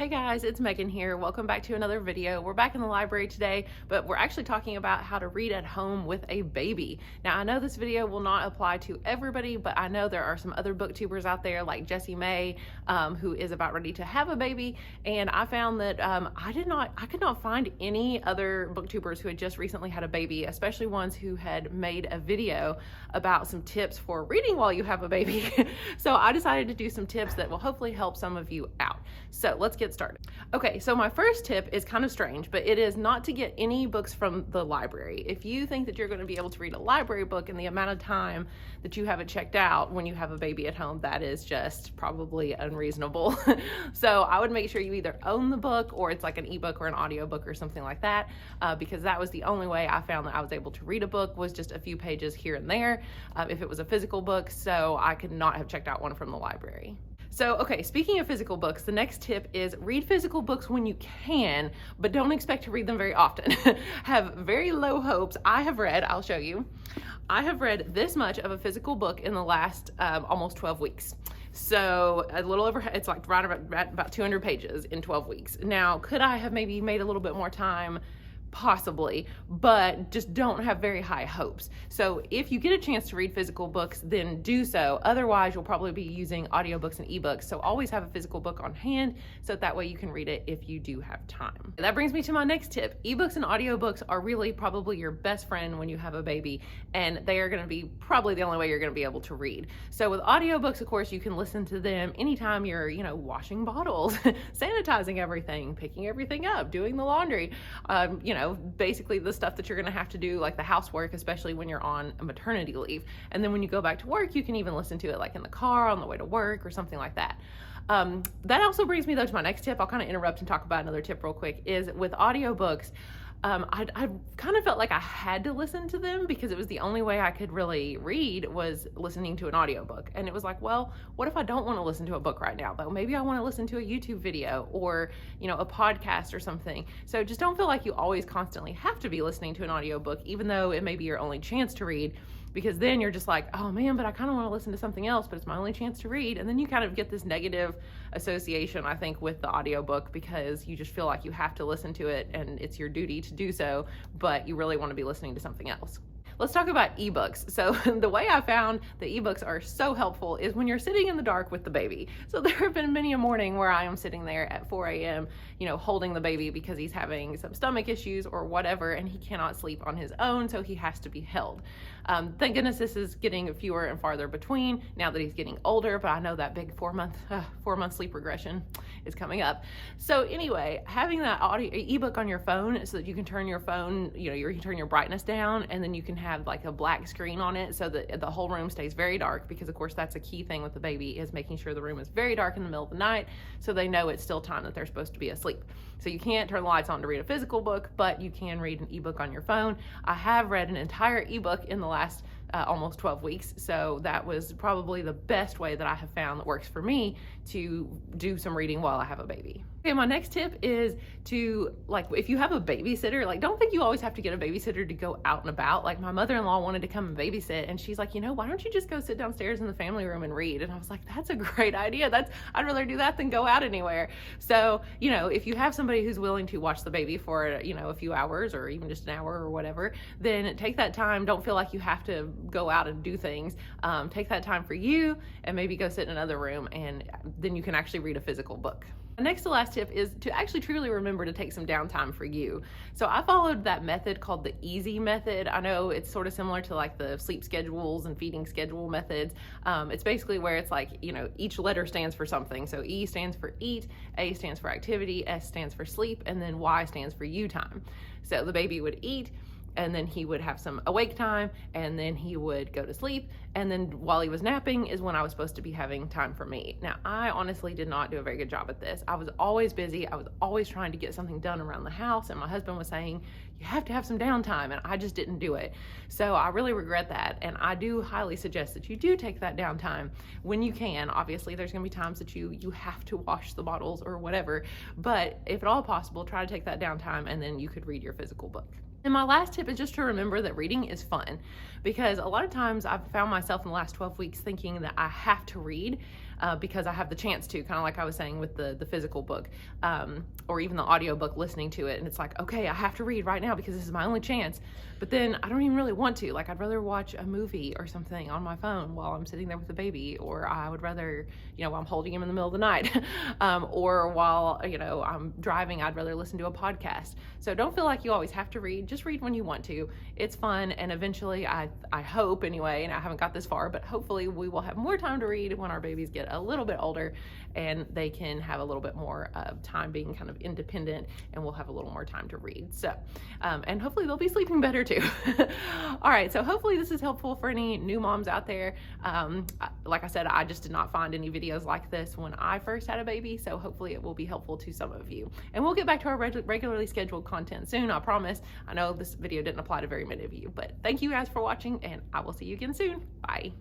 Hey guys, it's Megan here. Welcome back to another video. We're back in the library today, but we're actually talking about how to read at home with a baby. Now, I know this video will not apply to everybody, but I know there are some other booktubers out there like Jessie May, who is about ready to have a baby. And I found that I could not find any other booktubers who had just recently had a baby, especially ones who had made a video about some tips for reading while you have a baby. So I decided to do some tips that will hopefully help some of you out. So let's get started. Okay, so my first tip is kind of strange, but it is not to get any books from the library. If you think that you're going to be able to read a library book in the amount of time that you have it checked out when you have a baby at home, that is just probably unreasonable. So I would make sure you either own the book or it's like an ebook or an audiobook or something like that, because that was the only way I found that I was able to read a book, was just a few pages here and there, if it was a physical book. So I could not have checked out one from the library. So, okay, speaking of physical books, the next tip is read physical books when you can, but don't expect to read them very often. Have very low hopes. I'll show you, I have read this much of a physical book in the last almost 12 weeks. So a little over, it's like right about 200 pages in 12 weeks. Now, could I have maybe made a little bit more time? Possibly, but just don't have very high hopes. So if you get a chance to read physical books, then do so. Otherwise, you'll probably be using audiobooks and ebooks. So always have a physical book on hand, so that way you can read it if you do have time. That brings me to my next tip. Ebooks and audiobooks are really probably your best friend when you have a baby, and they are going to be probably the only way you're going to be able to read. So with audiobooks, of course, you can listen to them anytime you're, washing bottles, sanitizing everything, picking everything up, doing the laundry, basically the stuff that you're going to have to do, like the housework, especially when you're on a maternity leave. And then when you go back to work, you can even listen to it like in the car on the way to work or something like that. That also brings me though to my next tip. I'll kind of interrupt and talk about another tip real quick. Is with audiobooks, I kind of felt like I had to listen to them because it was the only way I could really read was listening to an audiobook. And it was like, well, what if I don't want to listen to a book right now, but maybe I want to listen to a YouTube video or, a podcast or something. So just don't feel like you always constantly have to be listening to an audiobook, even though it may be your only chance to read, because then you're just like, oh man, but I kind of want to listen to something else, but it's my only chance to read. And then you kind of get this negative association, I think, with the audiobook, because you just feel like you have to listen to it and it's your duty to do so, but you really want to be listening to something else. Let's talk about ebooks. So the way I found the ebooks are so helpful is when you're sitting in the dark with the baby. So there have been many a morning where I am sitting there at 4 a.m., holding the baby because he's having some stomach issues or whatever, and he cannot sleep on his own, so he has to be held. Thank goodness this is getting fewer and farther between now that he's getting older, but I know that big 4-month sleep regression is coming up. So anyway, having that ebook on your phone so that you can turn your phone, you can turn your brightness down, and then you can have like a black screen on it so that the whole room stays very dark, because of course that's a key thing with the baby, is making sure the room is very dark in the middle of the night so they know it's still time that they're supposed to be asleep. So you can't turn the lights on to read a physical book, but you can read an ebook on your phone. I have read an entire ebook in the last almost 12 weeks. So that was probably the best way that I have found that works for me to do some reading while I have a baby. Okay, my next tip is to, if you have a babysitter, don't think you always have to get a babysitter to go out and about. Like my mother-in-law wanted to come and babysit, and she's like, why don't you just go sit downstairs in the family room and read? And I was like, that's a great idea. I'd rather do that than go out anywhere. So, if you have somebody who's willing to watch the baby for, a few hours or even just an hour or whatever, then take that time. Don't feel like you have to go out and do things. Take that time for you and maybe go sit in another room, and then you can actually read a physical book. The next to last tip is to actually truly remember to take some downtime for you. So I followed that method called the easy method. I know it's sort of similar to like the sleep schedules and feeding schedule methods. It's basically where it's like, each letter stands for something. So E stands for eat, A stands for activity, S stands for sleep, and then Y stands for you time. So the baby would eat, and then he would have some awake time, and then he would go to sleep, and then while he was napping is when I was supposed to be having time for me. Now, I honestly did not do a very good job at this. I was always busy. I was always trying to get something done around the house, and my husband was saying, you have to have some downtime, and I just didn't do it. So I really regret that, and I do highly suggest that you do take that downtime when you can. Obviously, there's gonna be times that you have to wash the bottles or whatever, but if at all possible, try to take that downtime, and then you could read your physical book. And my last tip is just to remember that reading is fun, because a lot of times I've found myself in the last 12 weeks thinking that I have to read, because I have the chance to, kind of like I was saying with the physical book, or even the audiobook, listening to it. And it's like, okay, I have to read right now because this is my only chance. But then I don't even really want to. Like, I'd rather watch a movie or something on my phone while I'm sitting there with the baby, or I would rather, while I'm holding him in the middle of the night, or while, I'm driving, I'd rather listen to a podcast. So don't feel like you always have to read. Just read when you want to. It's fun. And eventually, I hope anyway, and I haven't got this far, but hopefully we will have more time to read when our babies get a little bit older and they can have a little bit more time being kind of independent, and we'll have a little more time to read. So, and hopefully they'll be sleeping better too. All right, so hopefully this is helpful for any new moms out there. Like I said, I just did not find any videos like this when I first had a baby, so hopefully it will be helpful to some of you. And we'll get back to our regularly scheduled content soon, I promise. I know this video didn't apply to very many of you, but thank you guys for watching, and I will see you again soon. Bye.